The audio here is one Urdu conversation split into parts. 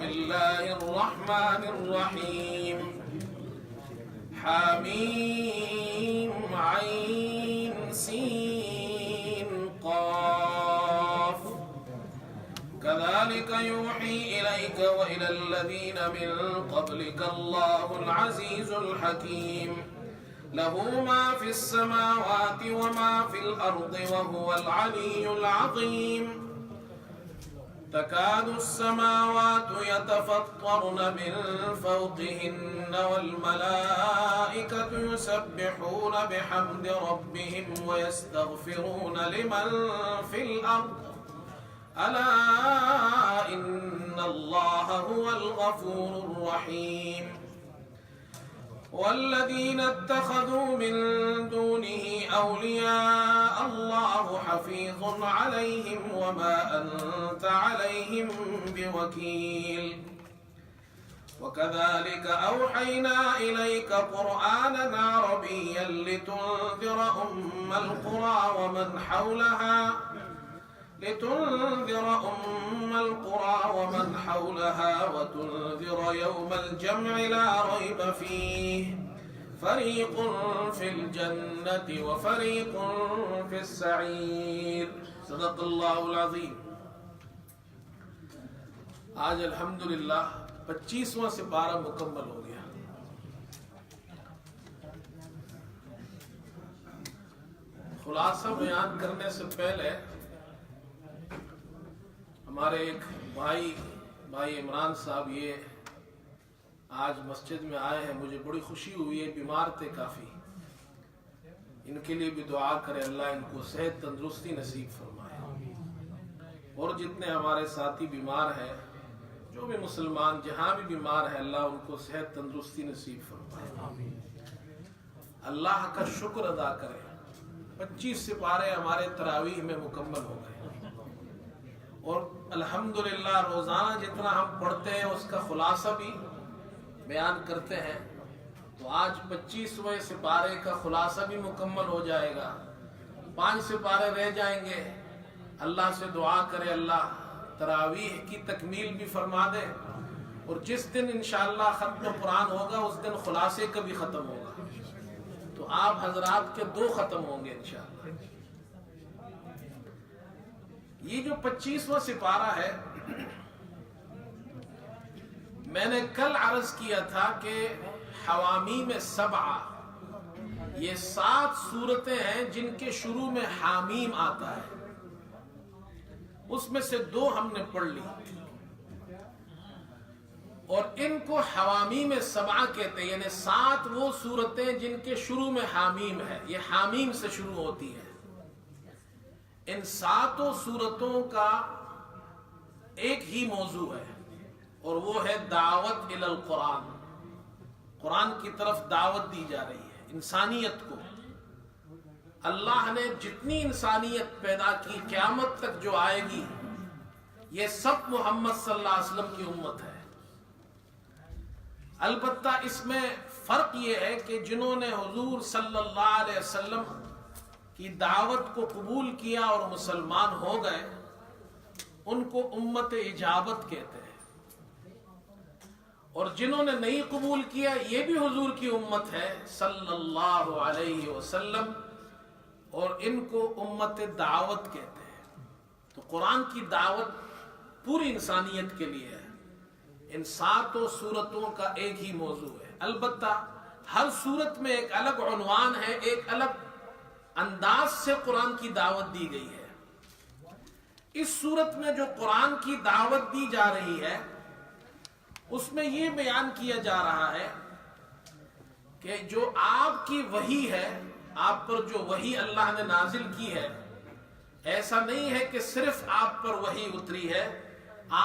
بسم الله الرحمن الرحيم حميم عين سين قاف كذلك يوحي إليك وإلى الذين من قبلك الله العزيز الحكيم له ما في السماوات وما في الأرض وهو العلي العظيم تكاد السماوات يتفطرن من فوقهن والملائكة يسبحون بحمد ربهم ويستغفرون لمن في الأرض ألا إن الله هو الغفور الرحيم والذين اتخذوا من دونه أولياء الله حفيظ عليهم وما أنت عليهم بوكيل وكذلك أوحينا إليك قرآنا عربيا لتنذر أم القرى ومن حولها وتنذر يوم الجمع لا ريب فيه فريق في الجنة وفريق في السعير صدق الله العظيم. آج الحمدللہ 25واں سپارہ مکمل ہو گیا. خلاصہ بیان کرنے سے پہلے ہمارے ایک بھائی عمران صاحب یہ آج مسجد میں آئے ہیں. مجھے بڑی خوشی ہوئی ہے. بیمار تھے کافی. ان کے لیے بھی دعا کرے اللہ ان کو صحت تندرستی نصیب فرمائے. اور جتنے ہمارے ساتھی بیمار ہیں, جو بھی مسلمان جہاں بھی بیمار ہے, اللہ ان کو صحت تندرستی نصیب فرمائے. اللہ کا شکر ادا کرے. 25 سپارے ہمارے تراویح میں مکمل ہو گئے اور الحمدللہ روزانہ جتنا ہم پڑھتے ہیں اس کا خلاصہ بھی بیان کرتے ہیں. تو آج 25ویں سپارے کا خلاصہ بھی مکمل ہو جائے گا. 5 سپارے رہ جائیں گے. اللہ سے دعا کرے اللہ تراویح کی تکمیل بھی فرما دے, اور جس دن انشاءاللہ ختم قرآن ہوگا اس دن خلاصے کا بھی ختم ہوگا. تو آپ حضرات کے 2 ختم ہوں گے انشاءاللہ. یہ جو 25واں سپارہ ہے, میں نے کل عرض کیا تھا کہ حوامیم 7 یہ 7 سورتیں ہیں جن کے شروع میں حامیم آتا ہے. اس میں سے 2 ہم نے پڑھ لی اور ان کو حوامیم 7 کہتے ہیں. یعنی 7 وہ سورتیں جن کے شروع میں حامیم ہے. یہ حامیم سے شروع ہوتی ہے. ان 7 سورتوں کا ایک ہی موضوع ہے اور وہ ہے دعوت الی القرآن. قرآن کی طرف دعوت دی جا رہی ہے انسانیت کو. اللہ نے جتنی انسانیت پیدا کی قیامت تک جو آئے گی یہ سب محمد صلی اللہ علیہ وسلم کی امت ہے. البتہ اس میں فرق یہ ہے کہ جنہوں نے حضور صلی اللہ علیہ وسلم کی دعوت کو قبول کیا اور مسلمان ہو گئے ان کو امت اجابت کہتے ہیں, اور جنہوں نے نہیں قبول کیا یہ بھی حضور کی امت ہے صلی اللہ علیہ وسلم, اور ان کو امت دعوت کہتے ہیں. تو قرآن کی دعوت پوری انسانیت کے لیے ہے. ان 7 سورتوں کا ایک ہی موضوع ہے. البتہ ہر سورت میں ایک الگ عنوان ہے, ایک الگ انداز سے قرآن کی دعوت دی گئی ہے. اس صورت میں جو قرآن کی دعوت دی جا رہی ہے اس میں یہ بیان کیا جا رہا ہے کہ جو آپ کی وحی ہے, آپ پر جو وحی اللہ نے نازل کی ہے, ایسا نہیں ہے کہ صرف آپ پر وحی اتری ہے,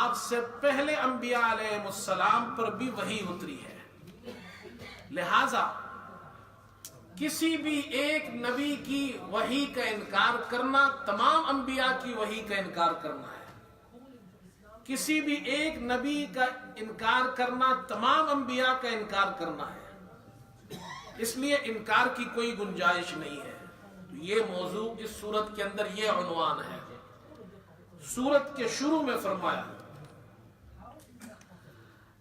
آپ سے پہلے انبیاء علیہ السلام پر بھی وحی اتری ہے. لہذا کسی بھی ایک نبی کی وحی کا انکار کرنا تمام انبیاء کی وحی کا انکار کرنا ہے. کسی بھی ایک نبی کا انکار کرنا تمام انبیاء کا انکار کرنا ہے. اس لیے انکار کی کوئی گنجائش نہیں ہے. یہ موضوع اس سورت کے اندر یہ عنوان ہے. سورت کے شروع میں فرمایا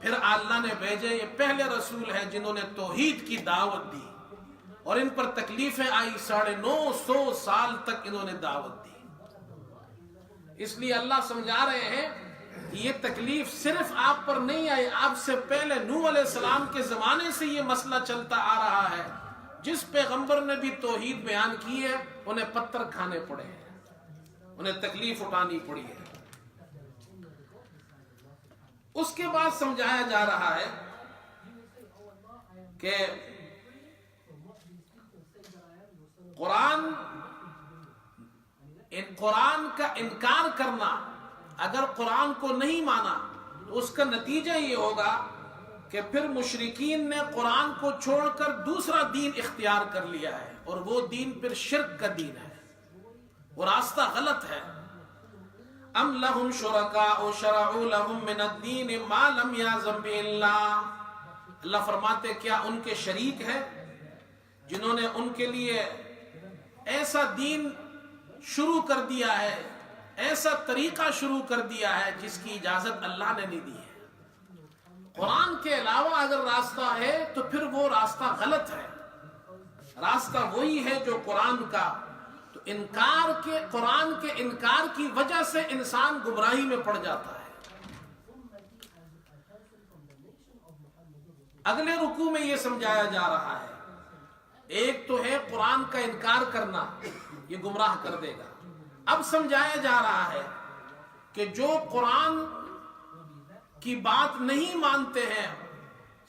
پھر اللہ نے بھیجے، یہ پہلے رسول ہیں جنہوں نے توحید کی دعوت دی، اور ان پر تکلیفیں آئی، 950 سال تک انہوں نے دعوت دی۔ اس لیے اللہ سمجھا رہے ہیں کہ یہ تکلیف صرف آپ پر نہیں آئی، آپ سے پہلے نوح علیہ السلام کے زمانے سے یہ مسئلہ چلتا آ رہا ہے۔ جس پیغمبر نے بھی توحید بیان کی ہے انہیں پتھر کھانے پڑے ہیں، انہیں تکلیف اٹھانی پڑی ہے۔ اس کے بعد سمجھایا جا رہا ہے کہ قرآن کا انکار کرنا، اگر قرآن کو نہیں مانا تو اس کا نتیجہ یہ ہوگا کہ پھر مشرکین نے قرآن کو چھوڑ کر دوسرا دین اختیار کر لیا ہے، اور وہ دین پھر شرک کا دین ہے، وہ راستہ غلط ہے۔ ام لہم شرکاء شرعوا لہم من الدین ما لم یأذن بہ اللہ، اللہ فرماتے کیا ان کے شریک ہیں جنہوں نے ان کے لیے ایسا دین شروع کر دیا ہے، ایسا طریقہ شروع کر دیا ہے جس کی اجازت اللہ نے نہیں دی ہے۔ قرآن کے علاوہ اگر راستہ ہے تو پھر وہ راستہ غلط ہے، راستہ وہی ہے جو قرآن کا۔ تو قرآن کے انکار کی وجہ سے انسان گمراہی میں پڑ جاتا ہے۔ اگلے رکوع میں یہ سمجھایا جا رہا ہے، ایک تو ہے قرآن کا انکار کرنا، یہ گمراہ کر دے گا۔ اب سمجھایا جا رہا ہے کہ جو قرآن کی بات نہیں مانتے ہیں،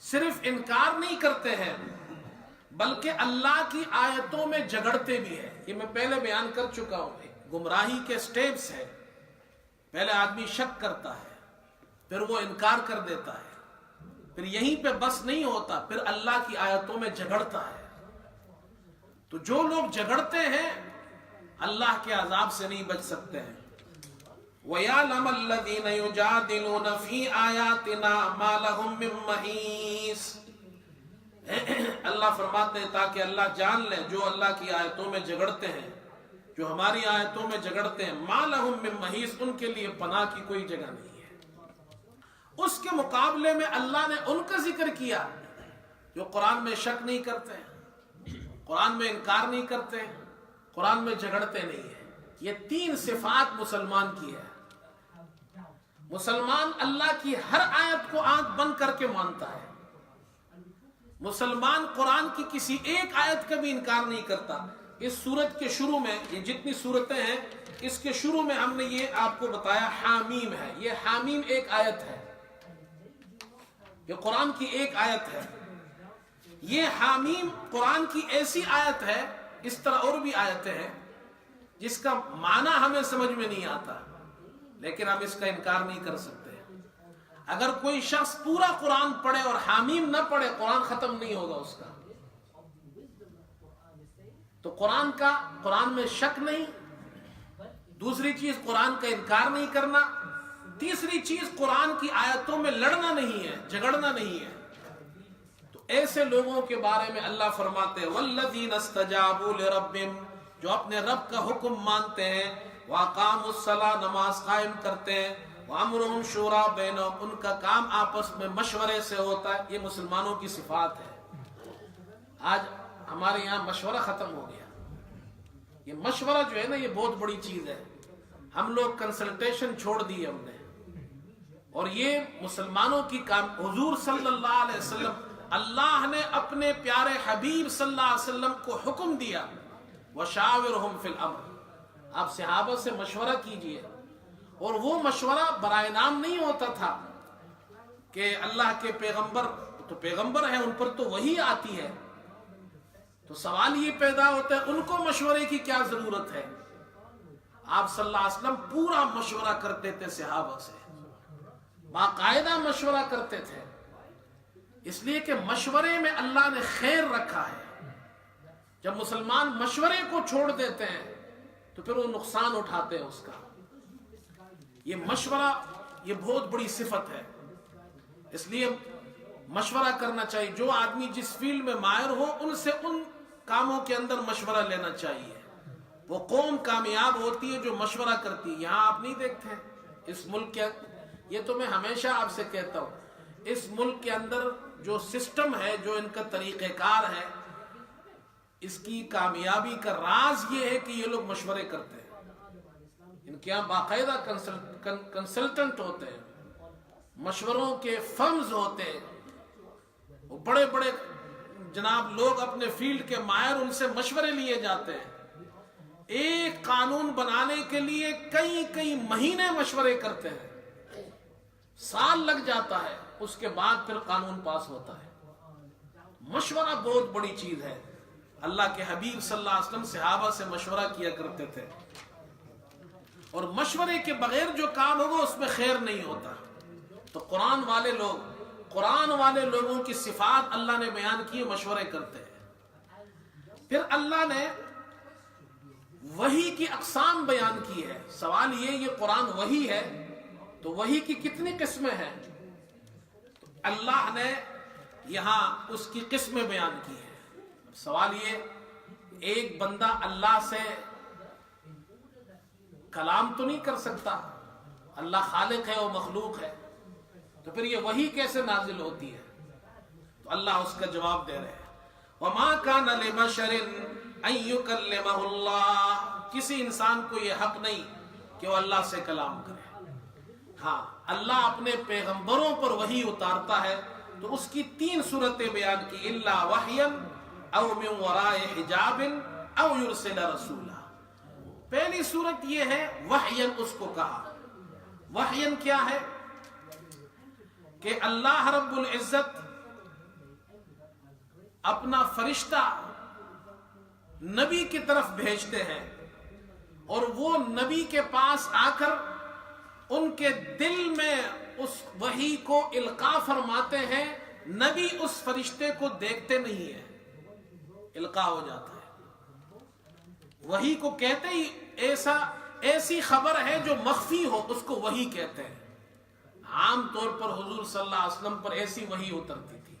صرف انکار نہیں کرتے ہیں بلکہ اللہ کی آیتوں میں جھگڑتے بھی ہیں۔ یہ میں پہلے بیان کر چکا ہوں، گمراہی کے سٹیپس ہیں۔ پہلے آدمی شک کرتا ہے، پھر وہ انکار کر دیتا ہے، پھر یہیں پہ بس نہیں ہوتا، پھر اللہ کی آیتوں میں جھگڑتا ہے۔ تو جو لوگ جھگڑتے ہیں اللہ کے عذاب سے نہیں بچ سکتے ہیں۔ وَيَعْلَمَ الَّذِينَ يُجَادِلُونَ فِي آيَاتِنَا مَا لَهُم مِّن مَّحِيصٍ، اللہ فرماتے ہیں تاکہ اللہ جان لے جو اللہ کی آیتوں میں جھگڑتے ہیں، جو ہماری آیتوں میں جھگڑتے ہیں، مَا لَهُم مِّن مَّحِيصٍ، ان کے لیے پناہ کی کوئی جگہ نہیں ہے۔ اس کے مقابلے میں اللہ نے ان کا ذکر کیا جو قرآن میں شک نہیں کرتے، قرآن میں انکار نہیں کرتے، قرآن میں جھگڑتے نہیں ہیں۔ یہ 3 صفات مسلمان کی ہے۔ مسلمان اللہ کی ہر آیت کو آنکھ بند کر کے مانتا ہے۔ مسلمان قرآن کی کسی ایک آیت کا بھی انکار نہیں کرتا۔ اس سورت کے شروع میں، یہ جتنی سورتیں ہیں اس کے شروع میں ہم نے یہ آپ کو بتایا حامیم ہے، یہ حامیم ایک آیت ہے، یہ قرآن کی ایک آیت ہے۔ یہ حامیم قرآن کی ایسی آیت ہے، اس طرح اور بھی آیتیں ہیں جس کا معنی ہمیں سمجھ میں نہیں آتا، لیکن ہم اس کا انکار نہیں کر سکتے۔ اگر کوئی شخص پورا قرآن پڑھے اور حامیم نہ پڑھے، قرآن ختم نہیں ہوگا اس کا۔ تو قرآن میں شک نہیں، دوسری چیز قرآن کا انکار نہیں کرنا، تیسری چیز قرآن کی آیتوں میں لڑنا نہیں ہے، جھگڑنا نہیں ہے۔ تو ایسے لوگوں کے بارے میں اللہ فرماتے ہیں والذین استجابوا لربہم، جو اپنے رب کا حکم مانتے ہیں، واقاموا الصلاۃ، نماز قائم کرتے ہیں، وامرهم شورى بینہم، ان کا کام آپس میں مشورے سے ہوتا ہے۔ یہ مسلمانوں کی صفات ہے۔ آج ہمارے یہاں مشورہ ختم ہو گیا۔ یہ مشورہ جو ہے نا، یہ بہت بڑی چیز ہے۔ ہم لوگ کنسلٹیشن چھوڑ دی ہم نے، اور یہ مسلمانوں کی کام۔ حضور صلی اللہ علیہ وسلم، اللہ نے اپنے پیارے حبیب صلی اللہ علیہ وسلم کو حکم دیا وَشَاوِرْهُمْ فِي الْأَمْرِ، آپ صحابہ سے مشورہ کیجئے۔ اور وہ مشورہ برائے نام نہیں ہوتا تھا کہ اللہ کے پیغمبر تو پیغمبر ہیں، ان پر تو وحی آتی ہے۔ تو سوال یہ پیدا ہوتا ہے ان کو مشورے کی کیا ضرورت ہے؟ آپ صلی اللہ علیہ وسلم پورا مشورہ کرتے تھے صحابہ سے، باقاعدہ مشورہ کرتے تھے، اس لیے کہ مشورے میں اللہ نے خیر رکھا ہے۔ جب مسلمان مشورے کو چھوڑ دیتے ہیں تو پھر وہ نقصان اٹھاتے ہیں اس کا۔ یہ مشورہ یہ بہت بڑی صفت ہے، اس لیے مشورہ کرنا چاہیے۔ جو آدمی جس فیلڈ میں ماہر ہو ان سے ان کاموں کے اندر مشورہ لینا چاہیے۔ وہ قوم کامیاب ہوتی ہے جو مشورہ کرتی ہے۔ یہاں آپ نہیں دیکھتے اس ملک کے، یہ تو میں ہمیشہ آپ سے کہتا ہوں، اس ملک کے اندر جو سسٹم ہے، جو ان کا طریقہ کار ہے، اس کی کامیابی کا راز یہ ہے کہ یہ لوگ مشورے کرتے ہیں. ان کے یہاں باقاعدہ کنسلٹنٹ ہوتے ہیں، مشوروں کے فرمز ہوتے ہیں، وہ بڑے بڑے جناب لوگ اپنے فیلڈ کے ماہر، ان سے مشورے لیے جاتے ہیں. ایک قانون بنانے کے لیے کئی مہینے مشورے کرتے ہیں، سال لگ جاتا ہے، اس کے بعد پھر قانون پاس ہوتا ہے. مشورہ بہت بڑی چیز ہے. اللہ کے حبیب صلی اللہ علیہ وسلم صحابہ سے مشورہ کیا کرتے تھے، اور مشورے کے بغیر جو کام ہوگا اس میں خیر نہیں ہوتا. تو قرآن والے لوگوں کی صفات اللہ نے بیان کی، مشورے کرتے ہیں. پھر اللہ نے وحی کی اقسام بیان کی ہے. سوال یہ قرآن وحی ہے تو وحی کی کتنی قسمیں ہیں؟ تو اللہ نے یہاں اس کی قسمیں بیان کی ہیں. سوال یہ، ایک بندہ اللہ سے کلام تو نہیں کر سکتا، اللہ خالق ہے اور مخلوق ہے، تو پھر یہ وحی کیسے نازل ہوتی ہے؟ تو اللہ اس کا جواب دے رہے ہیں، وَمَا كَانَ لِبَشَرٍ أَن يُكَلِّمَهُ اللَّهُ. کسی انسان کو یہ حق نہیں کہ وہ اللہ سے کلام کرے. ہاں، اللہ اپنے پیغمبروں پر وحی اتارتا ہے تو اس کی 3 صورتیں بیان کی، إِلَّا وَحْيًا أَوْ مِنْ وَرَاءِ حِجَابٍ أَوْ يُرْسِلَ رَسُولًا. پہلی صورت یہ ہے وحیًا، اس کو کہا. وحیًا کیا ہے؟ کہ اللہ رب العزت اپنا فرشتہ نبی کی طرف بھیجتے ہیں، اور وہ نبی کے پاس آ کر ان کے دل میں اس وحی کو القاء فرماتے ہیں. نبی اس فرشتے کو دیکھتے نہیں ہیں، القاء ہو جاتا ہے. وحی کو کہتے ہی ایسی خبر ہے جو مخفی ہو، اس کو وحی کہتے ہیں. عام طور پر حضور صلی اللہ علیہ وسلم پر ایسی وحی اترتی تھی،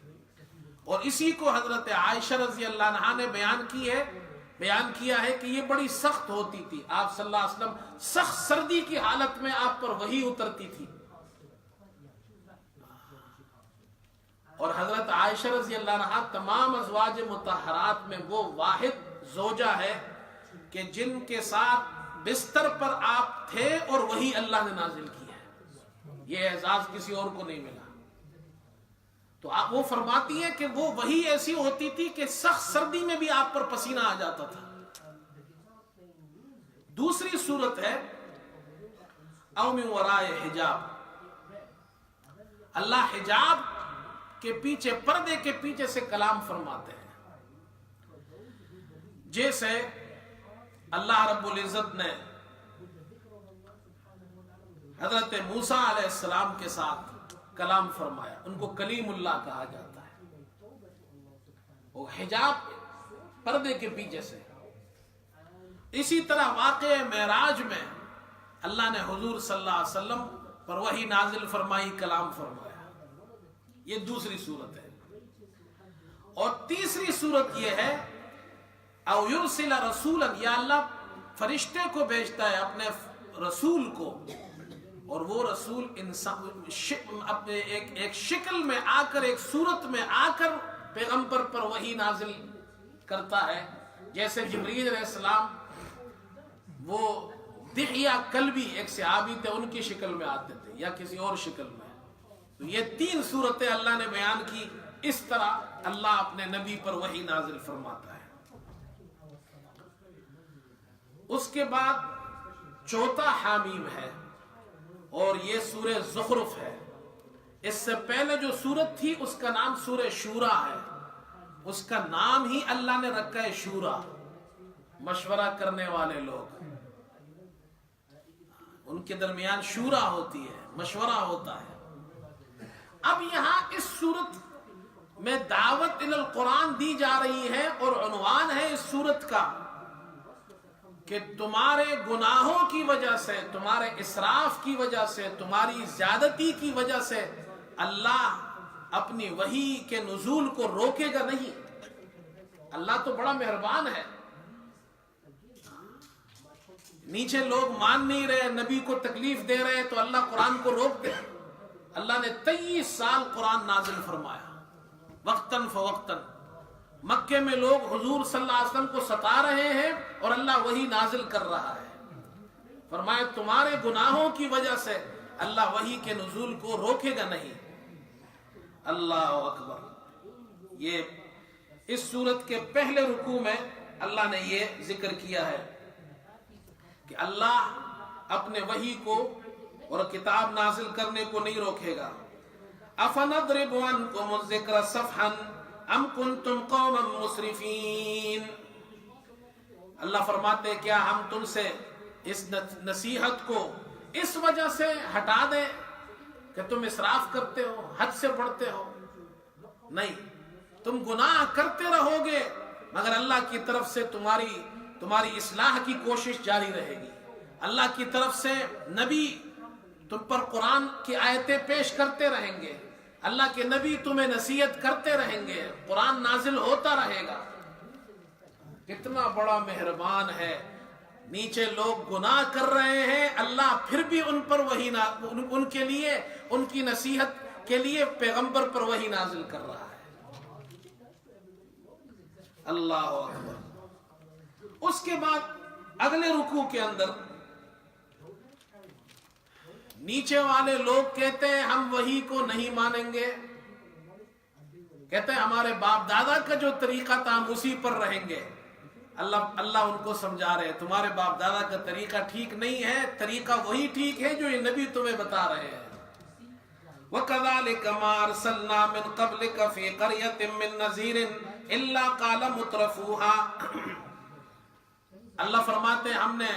اور اسی کو حضرت عائشہ رضی اللہ عنہا نے بیان کیا ہے کہ یہ بڑی سخت ہوتی تھی. آپ صلی اللہ علیہ وسلم سخت سردی کی حالت میں آپ پر وحی اترتی تھی. اور حضرت عائشہ رضی اللہ عنہا تمام ازواج مطہرات میں وہ واحد زوجہ ہے کہ جن کے ساتھ بستر پر آپ تھے اور وہی اللہ نے نازل کی ہے. یہ اعزاز کسی اور کو نہیں ملا. تو آپ وہ فرماتی ہیں کہ وہ وہی ایسی ہوتی تھی کہ سخت سردی میں بھی آپ پر پسینہ آ جاتا تھا. دوسری صورت ہے او من وراء حجاب. اللہ حجاب کے پیچھے، پردے کے پیچھے سے کلام فرماتے ہیں. جیسے اللہ رب العزت نے حضرت موسیٰ علیہ السلام کے ساتھ کلام فرمایا، ان کو کلیم اللہ کہا جاتا ہے. وہ حجاب پردے کے پیچھے سے. اسی طرح واقعہ معراج میں اللہ نے حضور صلی اللہ علیہ وسلم پر وحی نازل فرمائی، کلام فرمایا. یہ دوسری صورت ہے. اور تیسری صورت یہ ہے او یرسل رسولا، یا اللہ فرشتے کو بھیجتا ہے اپنے رسول کو، اور وہ رسول انسان اپنے ایک شکل میں آ کر، ایک صورت میں آ کر پیغمبر پر وحی نازل کرتا ہے. جیسے جبریل علیہ السلام وہ دحیہ کلبی ایک صحابی تھے، ان کی شکل میں آتے تھے یا کسی اور شکل میں. تو یہ 3 صورتیں اللہ نے بیان کی. اس طرح اللہ اپنے نبی پر وحی نازل فرماتا ہے. اس کے بعد چوتھا حامیم ہے، اور یہ سورہ زخرف ہے. اس سے پہلے جو سورت تھی اس کا نام سورہ شورا ہے. اس کا نام ہی اللہ نے رکھا ہے شورا، مشورہ کرنے والے لوگ. ان کے درمیان شورا ہوتی ہے، مشورہ ہوتا ہے. اب یہاں اس سورت میں دعوت الی القرآن دی جا رہی ہے، اور عنوان ہے اس سورت کا کہ تمہارے گناہوں کی وجہ سے، تمہارے اسراف کی وجہ سے، تمہاری زیادتی کی وجہ سے اللہ اپنی وحی کے نزول کو روکے گا نہیں. اللہ تو بڑا مہربان ہے. نیچے لوگ مان نہیں رہے، نبی کو تکلیف دے رہے، تو اللہ قرآن کو روک دے. اللہ نے 23 سال قرآن نازل فرمایا وقتاً فوقتاً. مکے میں لوگ حضور صلی اللہ علیہ وسلم کو ستا رہے ہیں اور اللہ وحی نازل کر رہا ہے. فرمایا تمہارے گناہوں کی وجہ سے اللہ وحی کے نزول کو روکے گا نہیں. اللہ اکبر. یہ اس سورت کے پہلے رکوع میں اللہ نے یہ ذکر کیا ہے کہ اللہ اپنے وحی کو اور کتاب نازل کرنے کو نہیں روکے گا. افنضرب عنکم الذکر صفحا ام کنتم قوما مسرفین. اللہ فرماتے کیا ہم تم سے اس نصیحت کو اس وجہ سے ہٹا دیں کہ تم اسراف کرتے ہو, حد سے بڑھتے ہو؟ نہیں, تم گناہ کرتے رہو گے مگر اللہ کی طرف سے تمہاری اصلاح کی کوشش جاری رہے گی. اللہ کی طرف سے نبی تم پر قرآن کی آیتیں پیش کرتے رہیں گے, اللہ کے نبی تمہیں نصیحت کرتے رہیں گے, قرآن نازل ہوتا رہے گا. کتنا بڑا مہربان ہے. نیچے لوگ گناہ کر رہے ہیں, اللہ پھر بھی ان پر وحی ان کے لیے, ان کی نصیحت کے لیے پیغمبر پر وحی نازل کر رہا ہے. اللہ اکبر. اس کے بعد اگلے رکوع کے اندر نیچے والے لوگ کہتے ہیں ہم وحی کو نہیں مانیں گے, کہتے ہیں ہمارے باپ دادا کا جو طریقہ تھا ہم اسی پر رہیں گے. اللہ ان کو سمجھا رہے تمہارے باپ دادا کا طریقہ ٹھیک نہیں ہے, طریقہ وہی ٹھیک ہے جو یہ نبی تمہیں بتا رہے ہیں. وَكَذَلِكَ مَا أَرْسَلْنَا مِن قَبْلِكَ فِي قَرْيَةٍ مِّن نَذِيرٍ إِلَّا قَالَ مُتْرَفُوهَا. اللہ فرماتے ہم نے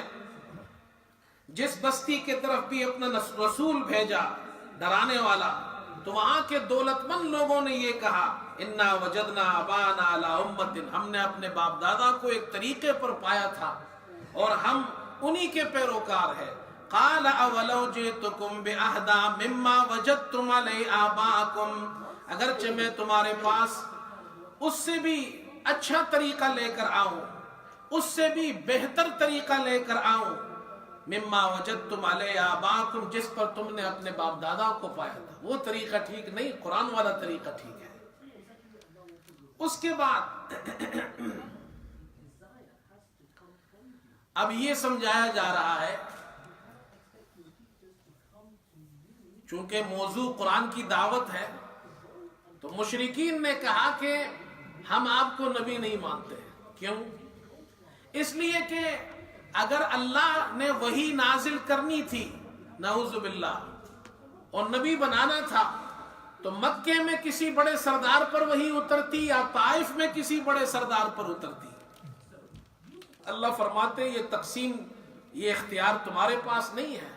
جس بستی کے طرف بھی اپنا رسول بھیجا ڈرانے والا, تو وہاں کے دولت مند لوگوں نے یہ کہا انا وجدنا ابانا علی امت, ہم نے اپنے باپ دادا کو ایک طریقے پر پایا تھا اور ہم انہی کے پیروکار ہیں. قال اولو جئتکم باہدی مما وجدتم علی آباءکم, اگرچہ میں تمہارے پاس اس سے بھی اچھا طریقہ لے کر آؤں, اس سے بھی بہتر طریقہ لے کر آؤں, مما وجدتم علی آباءکم, جس پر تم نے اپنے باپ دادا کو پایا تھا. وہ طریقہ ٹھیک نہیں, قرآن والا طریقہ ٹھیک ہے. اس کے بعد اب یہ سمجھایا جا رہا ہے, چونکہ موضوع قرآن کی دعوت ہے, تو مشرکین نے کہا کہ ہم آپ کو نبی نہیں مانتے. کیوں؟ اس لیے کہ اگر اللہ نے وحی نازل کرنی تھی نعوذ باللہ اور نبی بنانا تھا تو مکے میں کسی بڑے سردار پر وحی اترتی یا طائف میں کسی بڑے سردار پر اترتی. اللہ فرماتے یہ تقسیم, یہ اختیار تمہارے پاس نہیں ہے.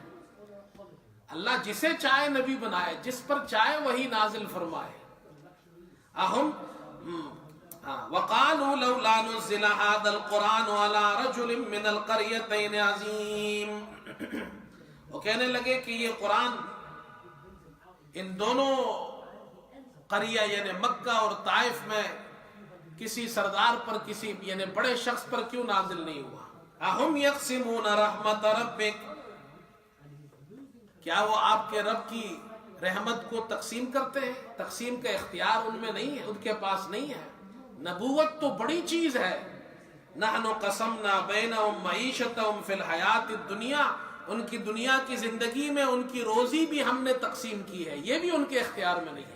اللہ جسے چاہے نبی بنائے, جس پر چاہے وحی نازل فرمائے. وَقَالُوا لَوْلَا نُزِّلَ هَذَا الْقُرْآنُ عَلَى رَجُلٍ مِّنَ الْقَرْيَتَيْنِ عَظِيمٍ. وہ کہنے لگے کہ یہ قرآن ان دونوں قریہ یعنی مکہ اور طائف میں کسی سردار پر, کسی یعنی بڑے شخص پر کیوں نازل نہیں ہوا. اَهُمْ يَقْسِمُونَ رَحْمَةَ رَبِّكَ, کیا وہ آپ کے رب کی رحمت کو تقسیم کرتے ہیں؟ تقسیم کا اختیار ان میں نہیں ہے, ان کے پاس نہیں ہے. نبوت تو بڑی چیز ہے. نحن قسمنا بینہم معیشتہم فی الحیات الدنیا, ان کی دنیا کی زندگی میں ان کی روزی بھی ہم نے تقسیم کی ہے, یہ بھی ان کے اختیار میں نہیں ہے.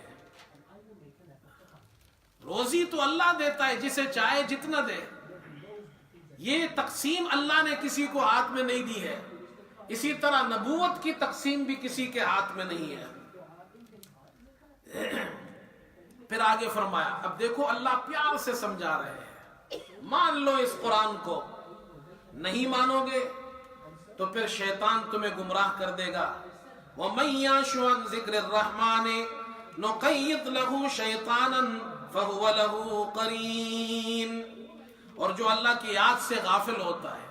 روزی تو اللہ دیتا ہے, جسے چاہے جتنا دے. یہ تقسیم اللہ نے کسی کو ہاتھ میں نہیں دی ہے. اسی طرح نبوت کی تقسیم بھی کسی کے ہاتھ میں نہیں ہے. پھر آگے فرمایا, اب دیکھو اللہ پیار سے سمجھا رہے ہیں, مان لو اس قرآن کو. نہیں مانو گے تو پھر شیطان تمہیں گمراہ کر دے گا. وَمَن يَعْشُ عَن ذِكْرِ الرَّحْمَٰنِ نُقَيِّضْ لَهُ شَيْطَانًا فَهُوَ لَهُ قَرِينٌ, اور جو اللہ کی یاد سے غافل ہوتا ہے,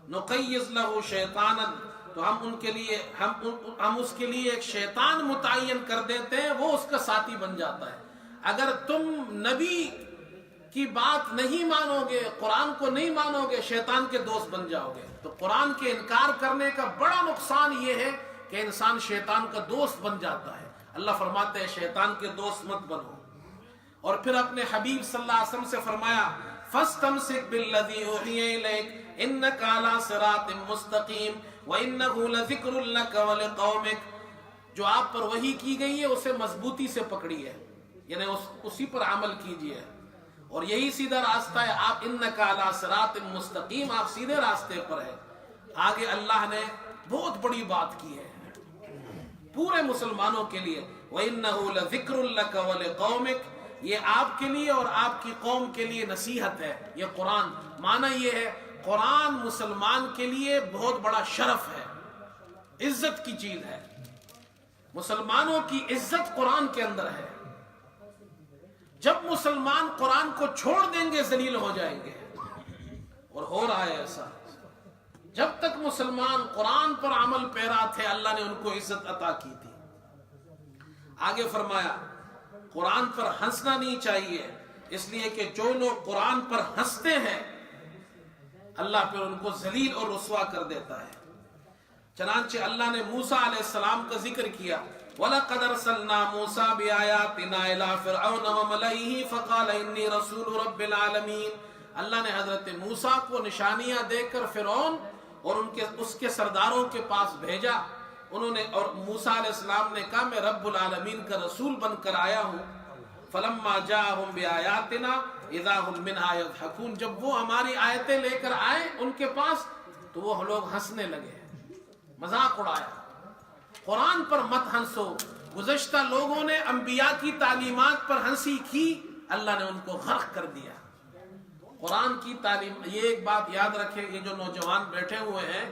نُقَيِّضْ لَهُ شَيْطَانًا, تو ہم ان کے لیے ہم اس کے لیے ایک شیطان متعین کر دیتے ہیں, وہ اس کا ساتھی بن جاتا ہے. اگر تم نبی کی بات نہیں مانو گے, قرآن کو نہیں مانو گے, شیطان کے دوست بن جاؤ گے. تو قرآن کے انکار کرنے کا بڑا نقصان یہ ہے کہ انسان شیطان کا دوست بن جاتا ہے. اللہ فرماتے ہیں شیطان کے دوست مت بنو. اور پھر اپنے حبیب صلی اللہ علیہ وسلم سے فرمایا فاستمسک بالذی اوحی الیک انک علی صراط مستقیم وانہ لذکر لک ولقومک. جو آپ پر وحی کی گئی ہے اسے مضبوطی سے پکڑیے، یعنی اسی پر عمل کیجیے، اور یہی سیدھا راستہ ہے. آپ انک علی صراط مستقیم، آپ سیدھے راستے پر ہیں. آگے اللہ نے بہت بڑی بات کی ہے پورے مسلمانوں کے لیے، وَإِنَّهُ لَذِكْرٌ لَكَ وَلِقَوْمِكَ. یہ آپ کے لیے اور آپ کی قوم کے لیے نصیحت ہے. یہ قرآن معنی یہ ہے قرآن مسلمان کے لیے بہت بڑا شرف ہے، عزت کی چیز ہے. مسلمانوں کی عزت قرآن کے اندر ہے. جب مسلمان قرآن کو چھوڑ دیں گے ذلیل ہو جائیں گے، اور ہو رہا ہے ایسا. جب تک مسلمان قرآن پر عمل پیرا تھے اللہ نے ان کو عزت عطا کی تھی. آگے فرمایا قرآن پر ہنسنا نہیں چاہیے، اس لیے کہ جو لوگ قرآن پر ہنستے ہیں اللہ پھر ان کو ذلیل اور رسوا کر دیتا ہے. چنانچہ اللہ نے موسیٰ علیہ السلام کا ذکر کیا وَلَقَدْ أَرْسَلْنَا مُوسَىٰ بِآيَاتِنَا إِلَىٰ فِرْعَوْنَ وَمَلَئِهِ فَقَالَ إِنِّي رَسُولُ رَبِّ الْعَالَمِينَ. اللہ نے حضرت موسیٰ کو نشانیاں دے کر فرعون اور اس کے سرداروں کے پاس بھیجا. انہوں نے اور موسیٰ علیہ السلام نے کہا میں رب العالمین کا رسول بن کر آیا ہوں. فَلَمَّا جَاءَهُمْ بِآيَاتِنَا إِذَا هُمْ مِنْهَا يَضْحَكُونَ. جب وہ ہماری آیتیں لے کر آئے ان کے پاس تو وہ لوگ ہنسنے لگے، مذاق اڑایا. قرآن پر مت ہنسو. گزشتہ لوگوں نے انبیاء کی تعلیمات پر ہنسی کی، اللہ نے ان کو غرق کر دیا. قرآن کی تعلیم. یہ ایک بات یاد رکھیں، یہ جو نوجوان بیٹھے ہوئے ہیں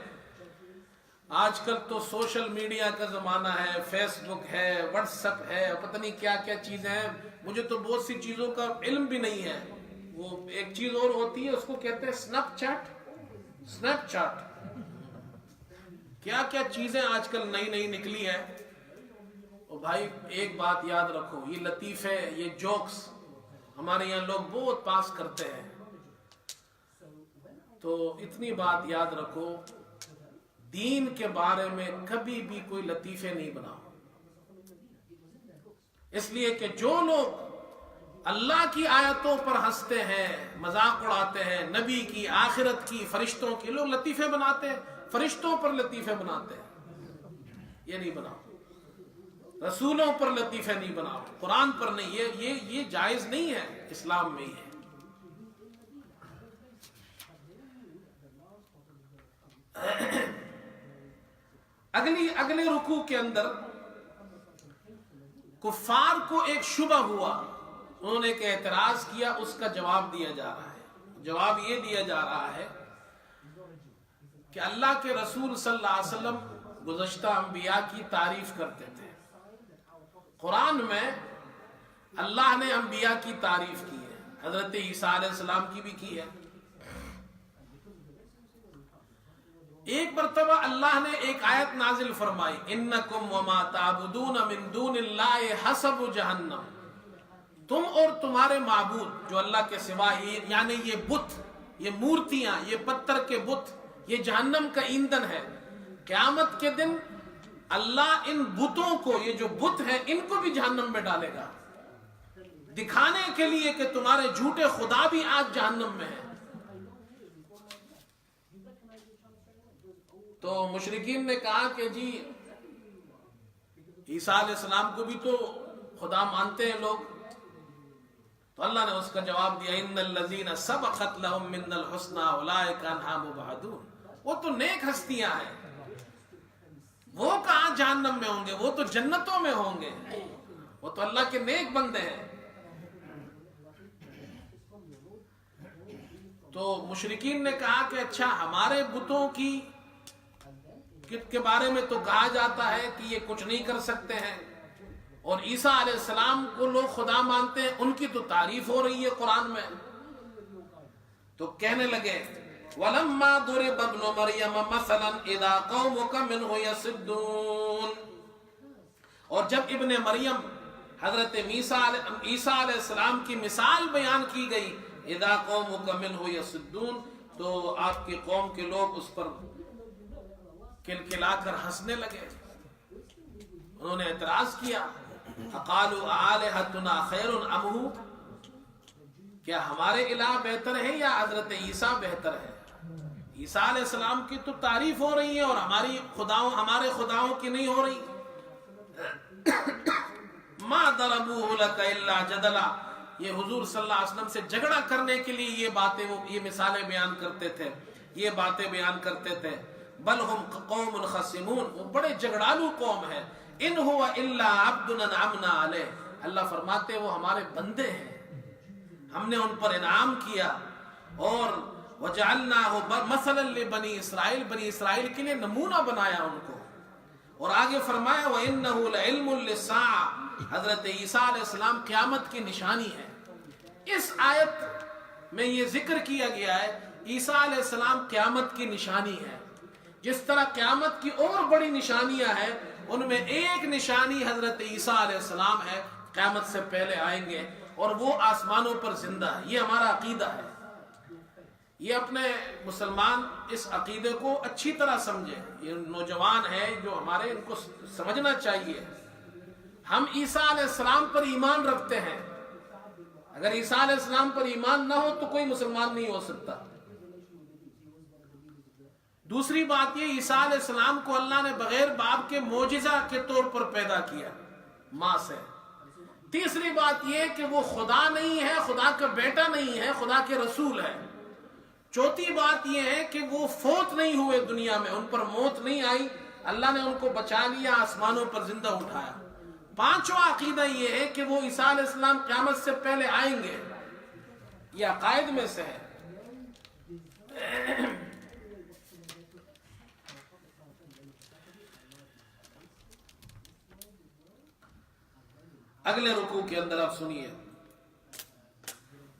آج کل تو سوشل میڈیا کا زمانہ ہے، فیس بک ہے، واٹس ایپ ہے، پتہ نہیں کیا کیا چیزیں ہیں. مجھے تو بہت سی چیزوں کا علم بھی نہیں ہے. وہ ایک چیز اور ہوتی ہے اس کو کہتے ہیں سنیپ چیٹ. کیا کیا چیزیں آج کل نئی نکلی ہیں. اور بھائی ایک بات یاد رکھو، یہ لطیفے یہ جوکس ہمارے یہاں لوگ بہت پاس کرتے ہیں. تو اتنی بات یاد رکھو، دین کے بارے میں کبھی بھی کوئی لطیفے نہیں بناؤ. اس لیے کہ جو لوگ اللہ کی آیتوں پر ہنستے ہیں، مذاق اڑاتے ہیں، نبی کی، آخرت کی، فرشتوں کی، لوگ لطیفے بناتے ہیں، فرشتوں پر لطیفے بناتے ہیں. یہ نہیں بناؤ. رسولوں پر لطیفے نہیں بناؤ، قرآن پر نہیں. یہ جائز نہیں ہے، اسلام میں ہی ہے. اگلے رکوع کے اندر کفار کو ایک شبہ ہوا، انہوں نے ایک اعتراض کیا، اس کا جواب دیا جا رہا ہے. جواب یہ دیا جا رہا ہے کہ اللہ کے رسول صلی اللہ علیہ وسلم گزشتہ انبیاء کی تعریف کرتے تھے. قرآن میں اللہ نے انبیاء کی تعریف کی ہے، حضرت عیسیٰ علیہ السلام کی بھی کی ہے. ایک مرتبہ اللہ نے ایک آیت نازل فرمائی انکم وما تعبدون من دون اللہ حسب جہنم. تم اور تمہارے معبود جو اللہ کے سوا، یعنی یہ بت، یہ مورتیاں، یہ پتھر کے بت، یہ جہنم کا ایندھن ہے. قیامت کے دن اللہ ان بتوں کو، یہ جو بت ہیں ان کو بھی جہنم میں ڈالے گا، دکھانے کے لیے کہ تمہارے جھوٹے خدا بھی آج جہنم میں ہیں. تو مشرکین نے کہا کہ جی عیسیٰ علیہ السلام کو بھی تو خدا مانتے ہیں لوگ. تو اللہ نے اس کا جواب دیا ان الذین سبقت لهم من الحسنى اولئک عنہا مبعدون. وہ تو نیک ہستیاں ہیں، وہ کہاں جہنم میں ہوں گے، وہ تو جنتوں میں ہوں گے، وہ تو اللہ کے نیک بندے ہیں. تو مشرکین نے کہا کہ اچھا ہمارے بتوں کے بارے میں تو کہا جاتا ہے کہ یہ کچھ نہیں کر سکتے ہیں، اور عیسیٰ علیہ السلام کو لوگ خدا مانتے ہیں، ان کی تو تعریف ہو رہی ہے قرآن میں. تو کہنے لگے وَلَمَّا ضُرِبَ ابْنُ مَرْيَمَ مَثَلًا إِذَا قَوْمُكَ مِنْهُ يَصِدُّونَ. اور جب ابن مریم حضرت عیسیٰ علیہ السلام کی مثال بیان کی گئی اذا قومک منہ یصدون، تو آپ کی قوم کے لوگ اس پر کلکلا کر ہنسنے لگے. انہوں نے اعتراض کیا اقالوا آلہتنا خیر ام ہو، کیا ہمارے الہ بہتر ہے یا حضرت عیسیٰ بہتر ہے؟ عیسیٰ علیہ السلام کی تو تعریف ہو رہی ہے اور ہمارے خداؤں کی نہیں ہو رہی۔ ما ضربوه لك الا جدلا، یہ حضور صلی اللہ علیہ وسلم سے جھگڑا کرنے کے لیے یہ مثالیں بیان کرتے تھے، یہ باتیں بیان کرتے تھے۔ بل ہم قوم خصمون، وہ بڑے جھگڑالو قوم ہے۔ ان هو الا عبد انعمنا علیہ، اللہ فرماتے وہ ہمارے بندے ہیں، ہم نے ان پر انعام کیا۔ اور وجعلناه مثلا لبنی اسرائیل، بنی اسرائیل کے لیے نمونہ بنایا ان کو۔ اور آگے فرمایا وَإِنَّهُ لَعِلْمٌ لِلسَّاعَةِ، حضرت عیسیٰ علیہ السلام قیامت کی نشانی ہے۔ اس آیت میں یہ ذکر کیا گیا ہے عیسیٰ علیہ السلام قیامت کی نشانی ہے۔ جس طرح قیامت کی اور بڑی نشانیاں ہیں، ان میں ایک نشانی حضرت عیسیٰ علیہ السلام ہے، قیامت سے پہلے آئیں گے اور وہ آسمانوں پر زندہ ہے۔ یہ ہمارا عقیدہ ہے۔ یہ اپنے مسلمان اس عقیدے کو اچھی طرح سمجھے، یہ نوجوان ہیں جو ہمارے، ان کو سمجھنا چاہیے۔ ہم عیسیٰ علیہ السلام پر ایمان رکھتے ہیں، اگر عیسیٰ علیہ السلام پر ایمان نہ ہو تو کوئی مسلمان نہیں ہو سکتا۔ دوسری بات یہ، عیسیٰ علیہ السلام کو اللہ نے بغیر باپ کے معجزہ کے طور پر پیدا کیا، ماں سے۔ تیسری بات یہ کہ وہ خدا نہیں ہے، خدا کا بیٹا نہیں ہے، خدا کے رسول ہے۔ چوتھی بات یہ ہے کہ وہ فوت نہیں ہوئے دنیا میں، ان پر موت نہیں آئی، اللہ نے ان کو بچا لیا، آسمانوں پر زندہ اٹھایا۔ پانچواں عقیدہ یہ ہے کہ وہ عیسیٰ علیہ السلام قیامت سے پہلے آئیں گے، یہ عقائد میں سے ہے۔ اگلے رکوع کے اندر آپ سنیے،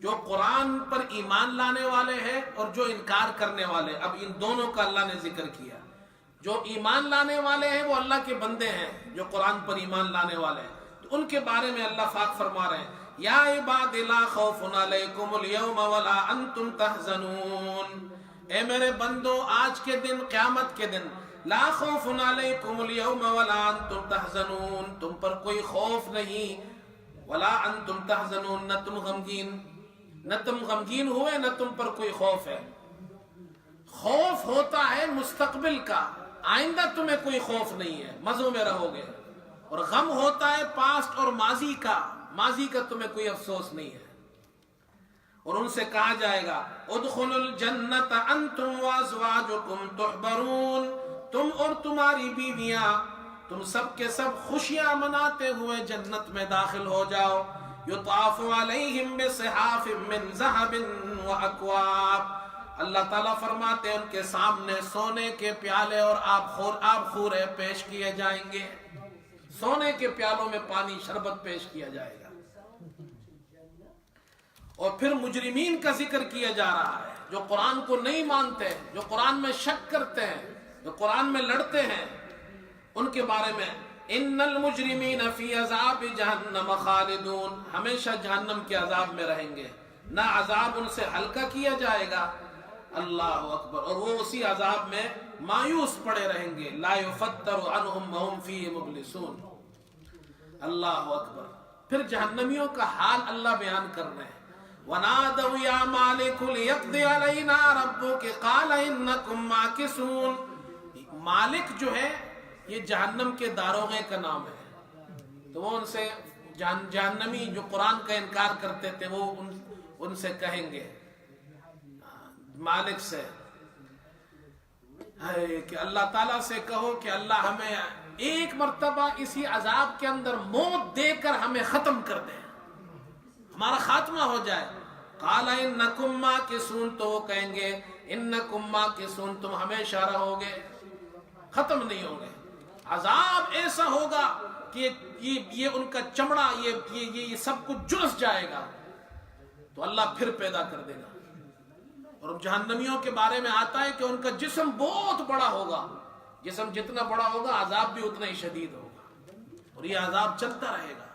جو قرآن پر ایمان لانے والے ہیں اور جو انکار کرنے والے، اب ان دونوں کا اللہ نے ذکر کیا۔ جو ایمان لانے والے ہیں وہ اللہ کے بندے ہیں، جو قرآن پر ایمان لانے والے ہیں، تو ان کے بارے میں اللہ پاک فرما رہے ہیں یا عباد لا خوف علیکم اليوم ولا انتم تحزنون، اے میرے بندو آج کے دن، قیامت کے دن، لا خوف علیکم اليوم ولا انتم تحزنون، تم پر کوئی خوف نہیں، ولا انتم تحزنون، نہ تم غمگین ہوئے، نہ تم پر کوئی خوف ہے۔ خوف ہوتا ہے مستقبل کا، آئندہ تمہیں کوئی خوف نہیں ہے، مزوں میں رہو گے۔ اور غم ہوتا ہے پاسٹ اور ماضی کا، ماضی کا تمہیں کوئی افسوس نہیں ہے۔ اور ان سے کہا جائے گا ادخلوا الجنت انتم وازواجکم تحبرون، تم اور تمہاری بیویاں، تم سب کے سب خوشیاں مناتے ہوئے جنت میں داخل ہو جاؤ۔ یطاف علیہم بصحاف من ذہب واکواب، اللہ تعالیٰ فرماتے ہیں ان کے سامنے سونے کے پیالے اور آب خورے پیش کیے جائیں گے، سونے کے پیالوں میں پانی شربت پیش کیا جائے گا۔ اور پھر مجرمین کا ذکر کیا جا رہا ہے، جو قرآن کو نہیں مانتے، جو قرآن میں شک کرتے ہیں، جو قرآن میں لڑتے ہیں، ان کے بارے میں ان المجرمین فی عذاب جہنم خالدون، ہمیشہ جہنم کے عذاب میں رہیں گے، نہ عذاب ان سے ہلکا کیا جائے گا۔ اللہ اکبر، اور وہ اسی عذاب میں مایوس پڑے رہیں گے، لا یفتر عنہم وہم فیہ مبلسون۔ اللہ اکبر، پھر جہنمیوں کا حال اللہ بیان کر رہے ہیں۔ وَنَادَوْا يَا مَالِكُ لِيَقْضِ عَلَيْنَا رَبُّكَ قَالَ إِنَّكُمْ مَاكِثُونَ، مالک جو ہے یہ جہنم کے داروغے کا نام ہے، تو وہ ان سے جہنمی جو قرآن کا انکار کرتے تھے، وہ ان سے کہیں گے، مالک سے کہ اللہ تعالیٰ سے کہو کہ اللہ ہمیں ایک مرتبہ اسی عذاب کے اندر موت دے کر ہمیں ختم کر دے، ہمارا خاتمہ ہو جائے۔ قال انکم ماکثون، تو وہ کہیں گے انکم ماکثون، تم ہمیشہ رہو گے، ختم نہیں ہوگے۔ عذاب ایسا ہوگا کہ یہ ان کا چمڑا، یہ سب کچھ جلس جائے گا، تو اللہ پھر پیدا کر دے گا۔ اور جہنمیوں کے بارے میں آتا ہے کہ ان کا جسم بہت بڑا ہوگا، جسم جتنا بڑا ہوگا عذاب بھی اتنا ہی شدید ہوگا، اور یہ عذاب چلتا رہے گا۔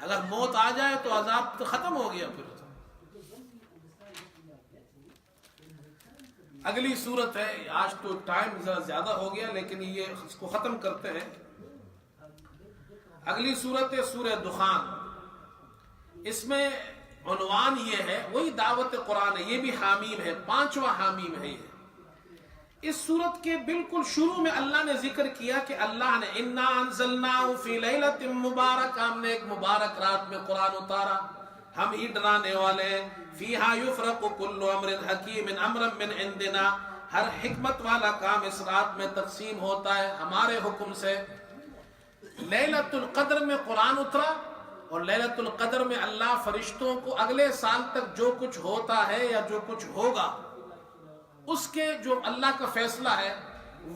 اگر موت آ جائے تو عذاب تو ختم ہو گیا۔ پھر اگلی صورت ہے، آج تو ٹائم ذرا زیادہ ہو گیا لیکن یہ اس کو ختم کرتے ہیں۔ اگلی صورت ہے سورہ دخان. اس میں عنوان یہ ہے، وہی دعوت قرآن ہے، یہ بھی حامیم ہے، 5واں حامیم ہے یہ. اس صورت کے بالکل شروع میں اللہ نے ذکر کیا کہ اللہ نے انا انزلناہ فی لیلۃ مبارک، ہم نے ایک مبارک رات میں قرآن اتارا، ہم ہی ڈرانے والے ہیں. فیہا یفرق کل امر حکیم امرا من عندنا، ہر حکمت والا کام اس رات میں تقسیم ہوتا ہے ہمارے حکم سے. لیلۃ القدر میں قرآن اترا، اور لیلۃ القدر میں اللہ فرشتوں کو اگلے سال تک جو کچھ ہوتا ہے یا جو کچھ ہوگا اس کے جو اللہ کا فیصلہ ہے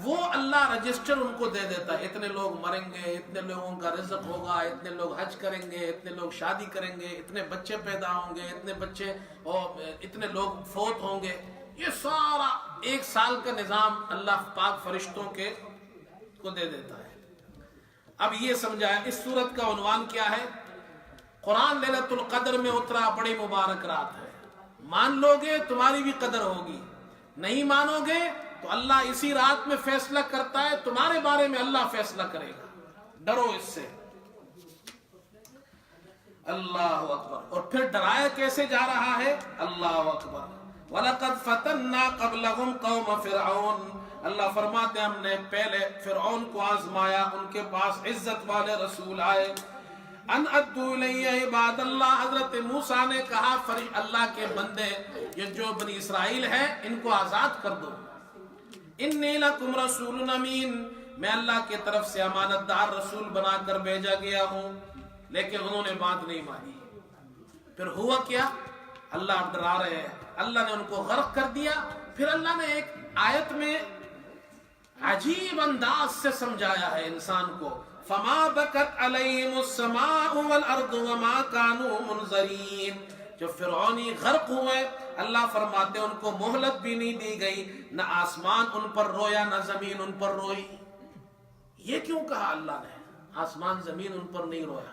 وہ اللہ رجسٹر ان کو دے دیتا ہے. اتنے لوگ مریں گے، اتنے لوگوں کا رزق ہوگا، اتنے لوگ حج کریں گے، اتنے لوگ شادی کریں گے، اتنے بچے پیدا ہوں گے، اتنے بچے اور اتنے لوگ فوت ہوں گے. یہ سارا ایک سال کا نظام اللہ پاک فرشتوں کے کو دے دیتا ہے. اب یہ سمجھایا اس صورت کا عنوان کیا ہے. قرآن لیلۃ القدر میں اترا، بڑی مبارک رات ہے. مان لو گے تمہاری بھی قدر ہوگی، نہیں مانو گے تو اللہ اسی رات میں فیصلہ کرتا ہے، تمہارے بارے میں اللہ فیصلہ کرے گا. ڈرو اس سے. اللہ اکبر. اور پھر ڈرایا کیسے جا رہا ہے؟ اللہ اکبر. وَلَقَدْ فَتَنَّا قَبْلَهُمْ قَوْمَ فِرْعَوْنَ، اللہ فرماتے ہیں ہم نے پہلے فرعون کو آزمایا، ان کے پاس عزت والے رسول آئے. ان ادو الی عباد اللہ، حضرت موسیٰ نے کہا اللہ کے بندے یہ جو بنی اسرائیل ہیں ان کو آزاد کر دو. انی لکم رسول امین، میں اللہ کی طرف سے امانت دار رسول بنا کر بھیجا گیا ہوں. لیکن انہوں نے بات نہیں مانی. پھر ہوا کیا؟ اللہ ڈرا رہے ہیں، اللہ نے ان کو غرق کر دیا. پھر اللہ نے ایک آیت میں عجیب انداز سے سمجھایا ہے انسان کو. فما بکت علیہم السماء والارض وما كانوا منظرین. جب فرعونی غرق ہوئے اللہ فرماتے ان کو مہلت بھی نہیں دی گئی، نہ آسمان ان پر رویا نہ زمین ان پر روئی. یہ کیوں کہا اللہ نے آسمان زمین ان پر نہیں رویا؟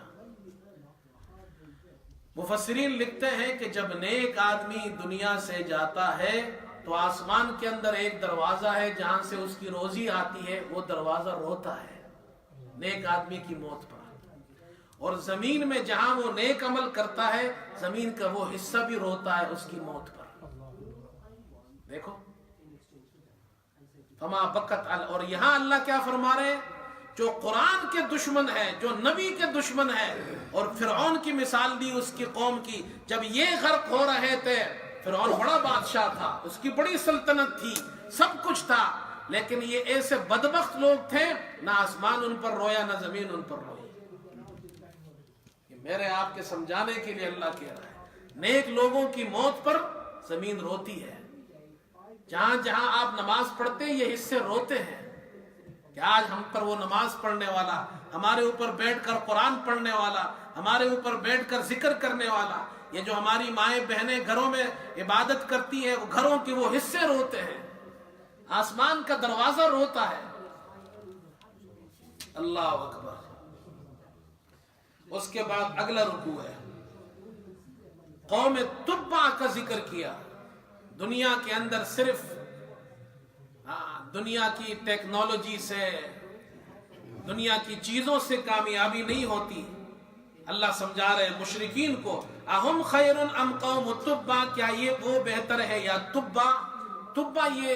مفسرین لکھتے ہیں کہ جب نیک آدمی دنیا سے جاتا ہے تو آسمان کے اندر ایک دروازہ ہے جہاں سے اس کی روزی آتی ہے، وہ دروازہ روتا ہے نیک آدمی کی موت پر. اور زمین میں جہاں وہ نیک عمل کرتا ہے زمین کا وہ حصہ بھی روتا ہے اس کی موت پر. دیکھو فما بکت. اور یہاں اللہ کیا فرما رہے ہیں؟ جو قرآن کے دشمن ہے، جو نبی کے دشمن ہے، اور فرعون کی مثال دی اس کی قوم کی. جب یہ غرق ہو رہے تھے، فرعون بڑا بادشاہ تھا، اس کی بڑی سلطنت تھی، سب کچھ تھا، لیکن یہ ایسے بدبخت لوگ تھے نہ آسمان ان پر رویا نہ زمین ان پر روئی. یہ میرے آپ کے سمجھانے کے لیے اللہ کہہ رہا ہے نیک لوگوں کی موت پر زمین روتی ہے. جہاں جہاں آپ نماز پڑھتے ہیں یہ حصے روتے ہیں کہ آج ہم پر وہ نماز پڑھنے والا، ہمارے اوپر بیٹھ کر قرآن پڑھنے والا، ہمارے اوپر بیٹھ کر ذکر کرنے والا. یہ جو ہماری مائیں بہنیں گھروں میں عبادت کرتی ہیں، وہ گھروں کے وہ حصے روتے ہیں، آسمان کا دروازہ روتا ہے. اللہ اکبر. اس کے بعد اگلا رکوع ہے، قوم تبع کا ذکر کیا. دنیا کے اندر صرف دنیا کی ٹیکنالوجی سے، دنیا کی چیزوں سے کامیابی نہیں ہوتی. اللہ سمجھا رہے مشرکین کو، اہم خیر ام قوم تبع، کیا یہ وہ بہتر ہے یا تبع؟ تبع یہ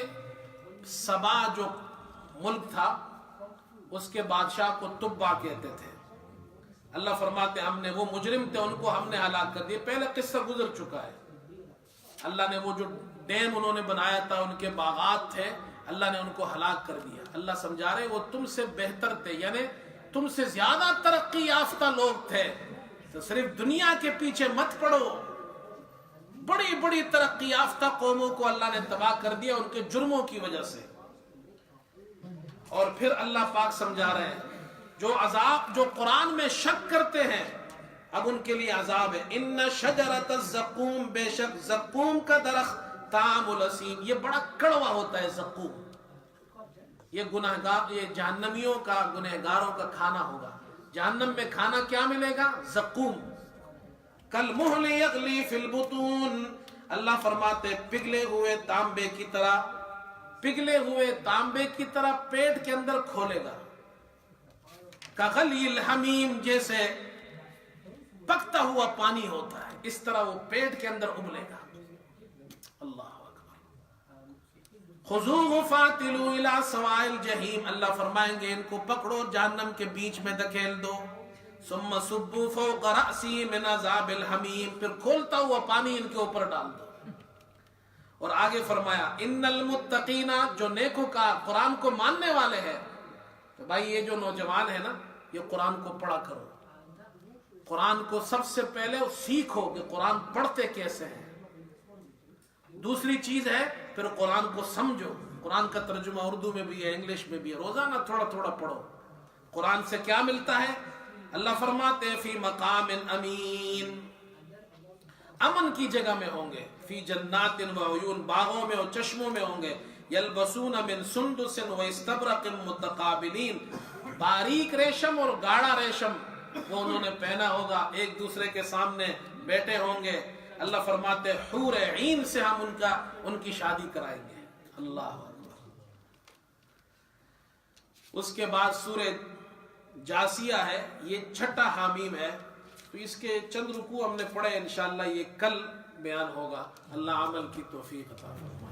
سبا جو ملک تھا اس کے بادشاہ کو تبع کہتے تھے. اللہ فرماتے ہم نے وہ مجرم تھے ان کو ہم نے ہلاک کر دیا. پہلے قصہ گزر چکا ہے. اللہ نے وہ جو ڈیم انہوں نے بنایا تھا، ان کے باغات تھے، اللہ نے ان کو ہلاک کر دیا. اللہ سمجھا رہے وہ تم سے بہتر تھے، یعنی تم سے زیادہ ترقی یافتہ لوگ تھے. تو صرف دنیا کے پیچھے مت پڑو. بڑی بڑی ترقی یافتہ قوموں کو اللہ نے تباہ کر دیا ان کے جرموں کی وجہ سے. اور پھر اللہ پاک سمجھا رہے ہیں جو عذاب، جو قرآن میں شک کرتے ہیں اب ان کے لیے عذاب ہے. ان شجرۃ الزقوم، بے شک زقوم کا درخت، طعام الاسیم، یہ بڑا کڑوا ہوتا ہے زقوم. یہ گنہگار، یہ جہنمیوں کا، گنہگاروں کا کھانا ہوگا. جہنم میں کھانا کیا ملے گا؟ زقوم. کالمہل یغلی فی البطون، اللہ فرماتے پگھلے ہوئے تانبے کی طرح، پگھلے ہوئے تانبے کی طرح پیٹ کے اندر کھولے گا. کغلی الحمیم، جیسے پکتا ہوا پانی ہوتا ہے اس طرح وہ پیٹ کے اندر ابلے گا۔ اللہ خذوہ فاعتلوا الی سواء الجحیم، اللہ فرمائیں گے ان کو پکڑو جہنم کے بیچ میں دھکیل دو۔ ثم صبوا فوق رأسی من عذاب الحمیم، پھر کھولتا ہوا پانی ان کے اوپر ڈال دو۔ اور آگے فرمایا ان المتقین، جو نیکوکار قرآن کو ماننے والے ہیں، تو بھائی یہ جو نوجوان ہے نا، یہ قرآن کو پڑھا کرو، قرآن کو سب سے پہلے سیکھو کہ قرآن پڑھتے کیسے ہیں۔ دوسری چیز ہے پھر قرآن کو سمجھو، قرآن کا ترجمہ اردو میں بھی ہے، انگلش میں بھی ہے، روزانہ تھوڑا تھوڑا پڑھو۔ قرآن سے کیا ملتا ہے؟ اللہ فرماتے ہیں فی مقام امین، امن کی جگہ میں ہوں گے، فی جنات و عیون، باغوں میں اور چشموں میں ہوں گے، یلبسون من سندس و استبرق متقابلین، باریک ریشم اور گاڑا ریشم وہ انہوں نے پہنا ہوگا، ایک دوسرے کے سامنے بیٹھے ہوں گے۔ اللہ فرماتے حور عین سے ہم ان کی شادی کرائیں گے۔ اللہ اکبر۔ اس کے بعد سورہ جاسیہ ہے، یہ چھٹا حامیم ہے، تو اس کے چند رکوع ہم نے پڑھے، انشاءاللہ یہ کل بیان ہوگا۔ اللہ عمل کی توفیق عطا فرمائے۔